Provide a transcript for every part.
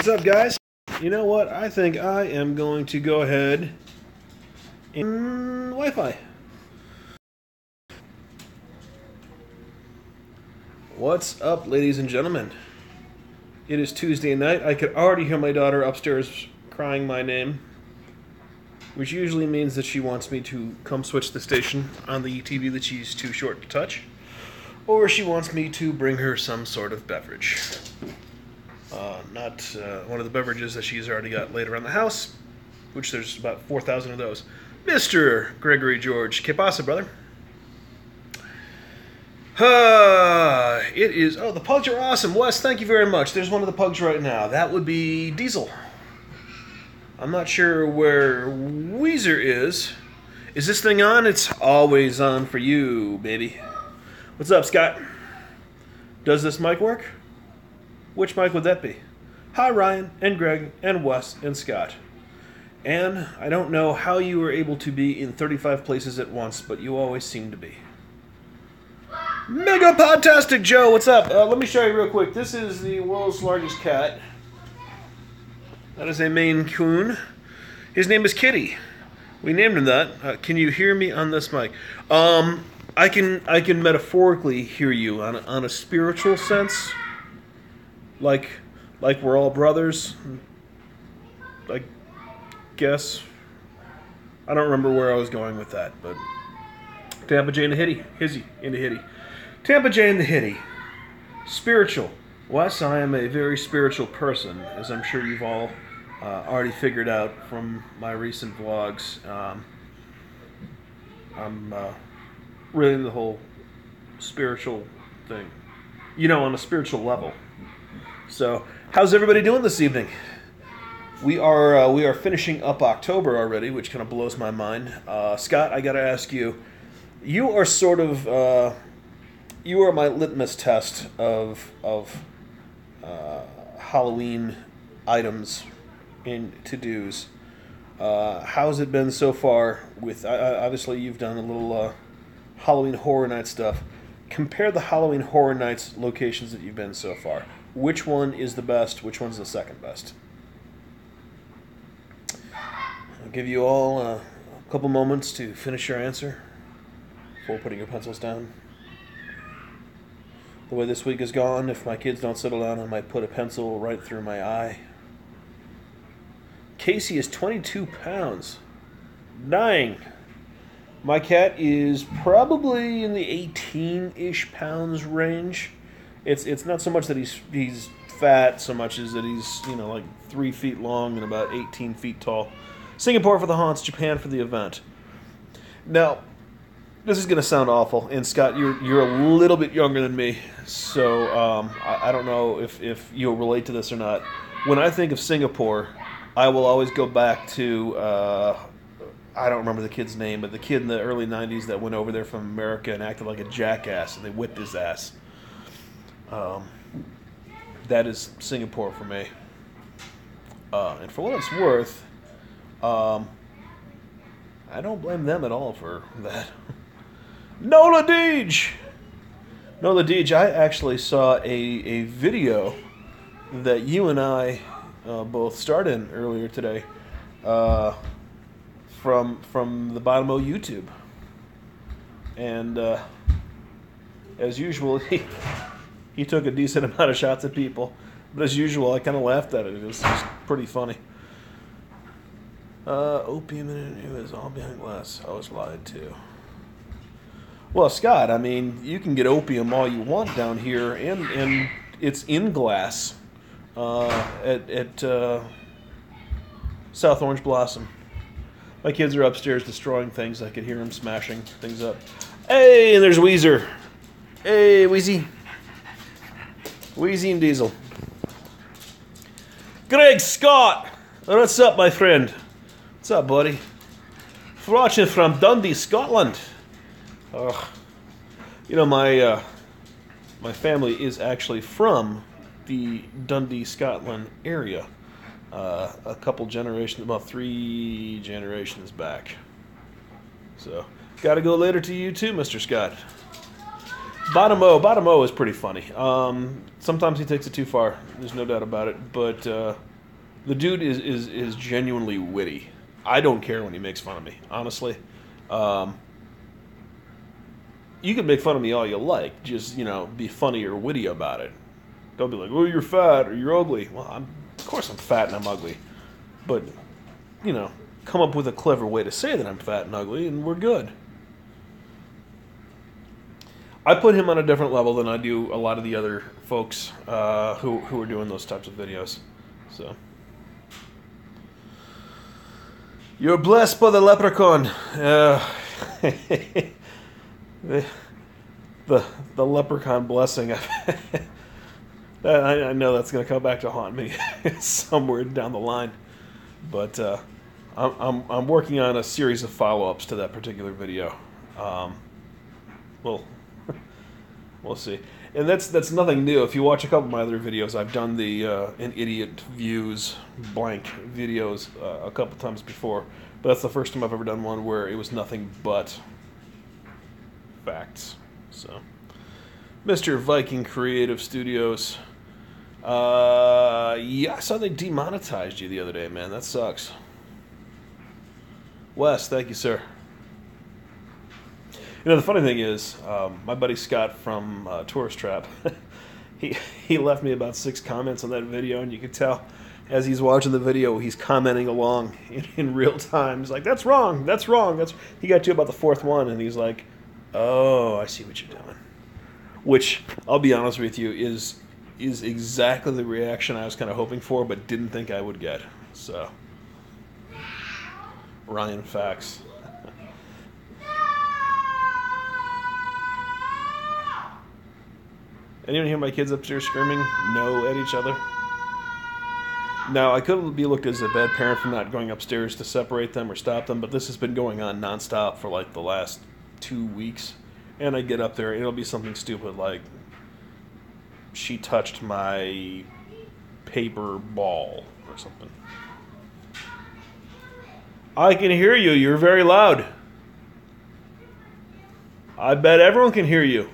What's up, guys? You know what? I think I am going to go ahead and Wi-Fi. What's up, ladies and gentlemen? It is Tuesday night. I could already hear my daughter upstairs crying my name, which usually means that she wants me to come switch the station on the TV that she's too short to touch, or she wants me to bring her some sort of beverage. Not one of the beverages that she's already got laid around the house, which there's about 4,000 of those. Mr. Gregory George, ¿qué pasa, brother? It is... Oh, the pugs are awesome. Wes, thank you very much. There's one of the pugs right now. That would be Diesel. I'm not sure where Weezer is. Is this thing on? It's always on for you, baby. What's up, Scott? Does this mic work? Which mic would that be? Hi, Ryan, and Greg, and Wes, and Scott. And I don't know how you were able to be in 35 places at once, but you always seem to be. Mega Podtastic Joe, what's up? Let me show you real quick. This is the world's largest cat. That is a Maine Coon. His name is Kitty. We named him that. Can you hear me on this mic? I can metaphorically hear you on a spiritual sense. Like we're all brothers, I guess. I don't remember where I was going with that, but Tampa J and the Hitty, Hizzy into Hitty. Tampa J and the Hitty. Spiritual. Wes, I am a very spiritual person, as I'm sure you've all already figured out from my recent vlogs. I'm really into the whole spiritual thing. You know, on a spiritual level. So, how's everybody doing this evening? We are finishing up October already, which kind of blows my mind. Scott, I got to ask you. You are sort of you are my litmus test of Halloween items in to-dos. How's it been so far? With obviously you've done a little Halloween Horror Night stuff. Compare the Halloween Horror Nights locations that you've been so far. Which one is the best? Which one's the second best? I'll give you all a couple moments to finish your answer before putting your pencils down. The way this week is gone, if my kids don't settle down, I might put a pencil right through my eye. Casey is 22 pounds. Dying. My cat is probably in the 18-ish pounds range. It's not so much that he's fat so much as that he's, you know, like 3 feet long and about 18 feet tall. Singapore for the haunts, Japan for the event. Now, this is going to sound awful, and Scott, you're a little bit younger than me, so I don't know if you'll relate to this or not. When I think of Singapore, I will always go back to, I don't remember the kid's name, but the kid in the early 90s that went over there from America and acted like a jackass, and they whipped his ass. That is Singapore for me. And for what it's worth, I don't blame them at all for that. Nola Deej! Nola Deej, I actually saw a video that you and I both starred in earlier today from the bottom of YouTube. And as usual, he took a decent amount of shots at people. But as usual, I kind of laughed at it. It was pretty funny. Opium in it was all behind glass. I was lied to. Well, Scott, I mean, you can get opium all you want down here, and it's in glass at South Orange Blossom. My kids are upstairs destroying things. I could hear them smashing things up. Hey, and there's Weezer. Hey, Weezy. Weezy and Diesel. Greg Scott! What's up, my friend? What's up, buddy? Watching from Dundee, Scotland. You know, my family is actually from the Dundee, Scotland area. A couple generations, about 3 generations back. So, gotta go later to you too, Mr. Scott. Bottom O is pretty funny. Sometimes he takes it too far. There's no doubt about it. But The dude is genuinely witty. I don't care when he makes fun of me, honestly. You can make fun of me all you like. Just, be funny or witty about it. Don't be like, oh, you're fat or you're ugly. Well, of course I'm fat and I'm ugly. But, come up with a clever way to say that I'm fat and ugly and we're good. I put him on a different level than I do a lot of the other folks who are doing those types of videos. So, you're blessed by the leprechaun. The leprechaun blessing. I know that's going to come back to haunt me somewhere down the line, but I'm working on a series of follow-ups to that particular video. We'll see. And that's nothing new. If you watch a couple of my other videos, I've done the an idiot views blank videos a couple times before, but that's the first time I've ever done one where it was nothing but facts. So, Mr. Viking Creative Studios. Yeah, I saw they demonetized you the other day, man. That sucks. Wes, thank you, sir. The funny thing is, my buddy Scott from Tourist Trap, he left me about 6 comments on that video, and you could tell as he's watching the video, he's commenting along in real time. He's like, that's wrong, that's wrong. He got to about the 4th one, and he's like, oh, I see what you're doing. Which, I'll be honest with you, is exactly the reaction I was kind of hoping for, but didn't think I would get. So, Ryan Facts. Anyone hear my kids upstairs screaming no at each other? Now, I could be looked as a bad parent for not going upstairs to separate them or stop them, but this has been going on nonstop for like the last 2 weeks. And I get up there, and it'll be something stupid like, she touched my paper ball or something. I can hear you. You're very loud. I bet everyone can hear you.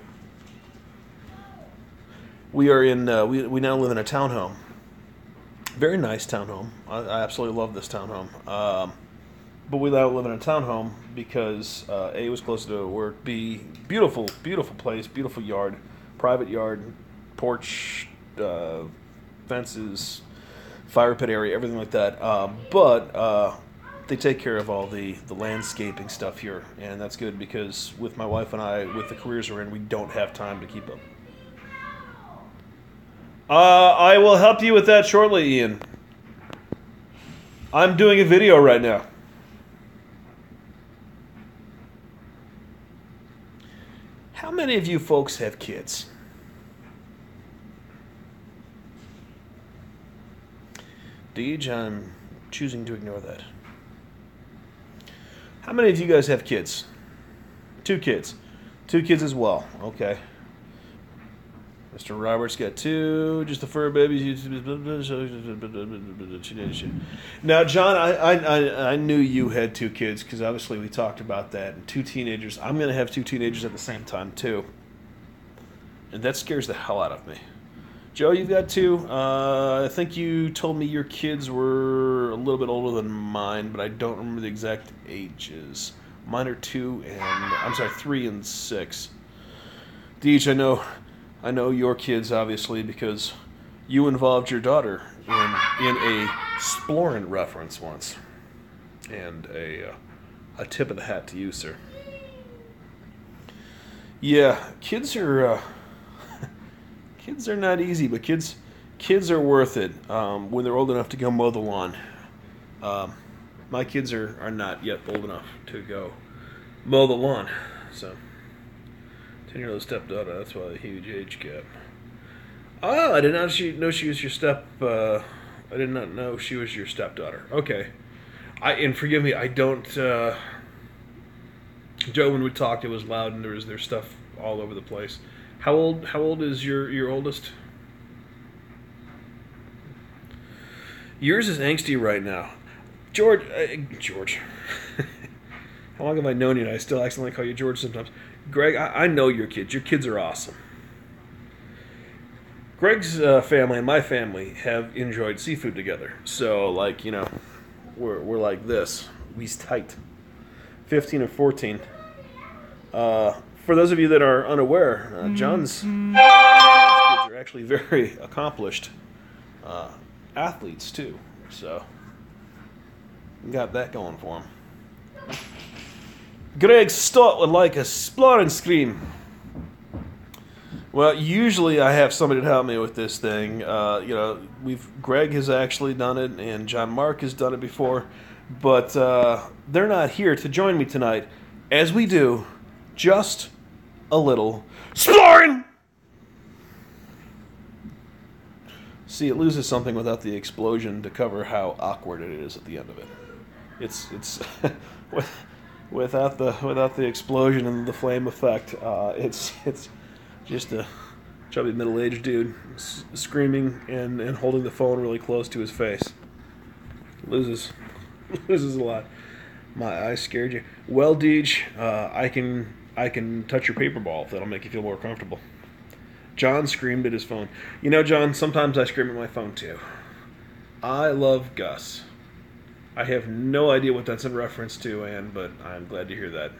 We are in. We now live in a townhome. Very nice townhome. I absolutely love this townhome. But we now live in a townhome because A, it was close to work. B, beautiful place, beautiful yard, private yard, porch, fences, fire pit area, everything like that. But they take care of all the landscaping stuff here, and that's good because with my wife and I, with the careers we're in, we don't have time to keep up. I will help you with that shortly, Ian. I'm doing a video right now. How many of you folks have kids? Deej, I'm choosing to ignore that. How many of you guys have kids? 2 kids. 2 kids as well. Okay. Mr. Roberts got 2, just the fur babies. Now, John, I knew you had 2 kids because obviously we talked about that. And 2 teenagers. I'm going to have 2 teenagers at the same time, too. And that scares the hell out of me. Joe, you've got 2. I think you told me your kids were a little bit older than mine, but I don't remember the exact ages. Mine are 2 and, I'm sorry, 3 and 6. Deej, I know your kids, obviously, because you involved your daughter in a Splorin reference once. And a tip of the hat to you, sir. Yeah, kids are not easy, but kids are worth it when they're old enough to go mow the lawn. My kids are not yet old enough to go mow the lawn, so... 10-year-old stepdaughter, that's why the huge age gap. Oh, I did not know she was your I did not know she was your stepdaughter. Okay. And forgive me, I don't... Joe, when we talked, it was loud and there's stuff all over the place. How old is your oldest? Yours is angsty right now. George. How long have I known you? I still accidentally call you George sometimes. Greg, I know your kids. Your kids are awesome. Greg's family and my family have enjoyed seafood together. So, like, you know, we're like this. We's tight. 15 and 14. For those of you that are unaware, John's kids are actually very accomplished athletes, too. So, got that going for him. Greg Stott would like a splorin scream. Well, usually I have somebody to help me with this thing. You know, Greg has actually done it, and John Mark has done it before, but they're not here to join me tonight, as we do just a little splorin. See, it loses something without the explosion to cover how awkward it is at the end of it. It's without the explosion and the flame effect, it's just a chubby middle-aged dude screaming and holding the phone really close to his face. Loses a lot. My eyes scared you. Well, Deej, I can touch your paper ball if that'll make you feel more comfortable. John screamed at his phone. You know, John, sometimes I scream at my phone too. I love Gus. I have no idea what that's in reference to, Anne, but I'm glad to hear that.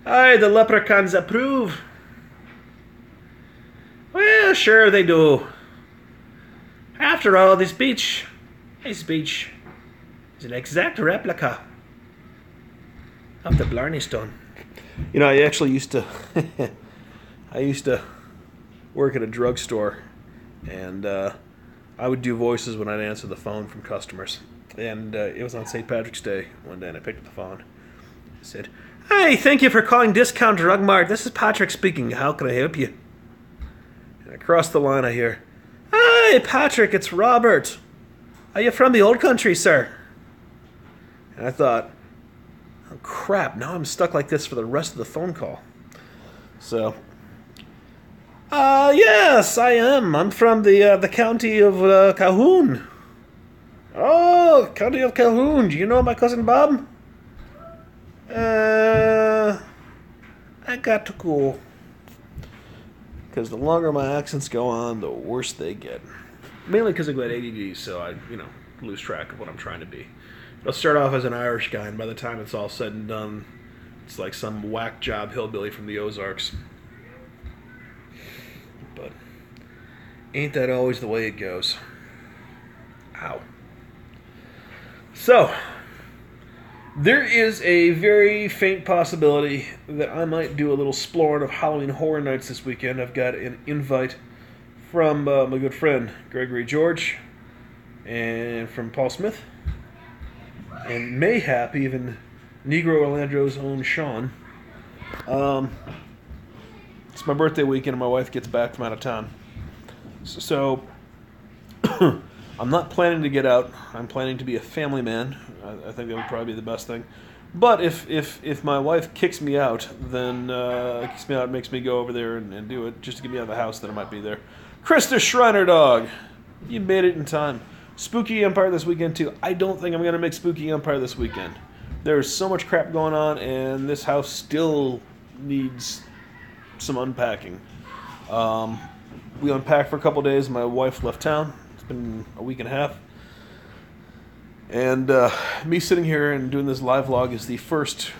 Aye, the leprechauns approve. Well, sure they do. After all, this beach is an exact replica of the Blarney Stone. You know, I actually used to work at a drugstore, and I would do voices when I'd answer the phone from customers. And it was on St. Patrick's Day one day, and I picked up the phone. I said, "Hi, thank you for calling Discount Drug Mart. This is Patrick speaking. How can I help you?" And across the line I hear, "Hi, Patrick, it's Robert. Are you from the old country, sir?" And I thought, oh, crap, now I'm stuck like this for the rest of the phone call. So, yes, I am. I'm from the county of Calhoun. Oh, county of Calhoun. Do you know my cousin Bob? I got to go. Because the longer my accents go on, the worse they get. Mainly because I've got ADD, so I, lose track of what I'm trying to be. I'll start off as an Irish guy, and by the time it's all said and done, it's like some whack job hillbilly from the Ozarks. But ain't that always the way it goes? Ow. So, there is a very faint possibility that I might do a little exploring of Halloween Horror Nights this weekend. I've got an invite from my good friend Gregory George and from Paul Smith, and mayhap even Negro Orlando's own Sean. It's my birthday weekend and my wife gets back from out of town. So I'm not planning to get out. I'm planning to be a family man. I think that would probably be the best thing. But if my wife kicks me out, then makes me go over there and do it just to get me out of the house, then I might be there. Krista Shriner Dog, you made it in time. Spooky Empire this weekend too. I don't think I'm going to make Spooky Empire this weekend. There's so much crap going on, and this house still needs some unpacking. We unpacked for a couple days. My wife left town. It's been a week and a half. And me sitting here and doing this live vlog is the first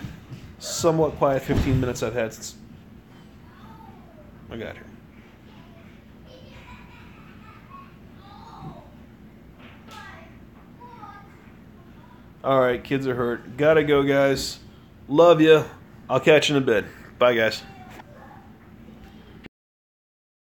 somewhat quiet 15 minutes I've had since I got here. Alright, kids are hurt. Gotta go, guys. Love ya. I'll catch you in a bit. Bye, guys.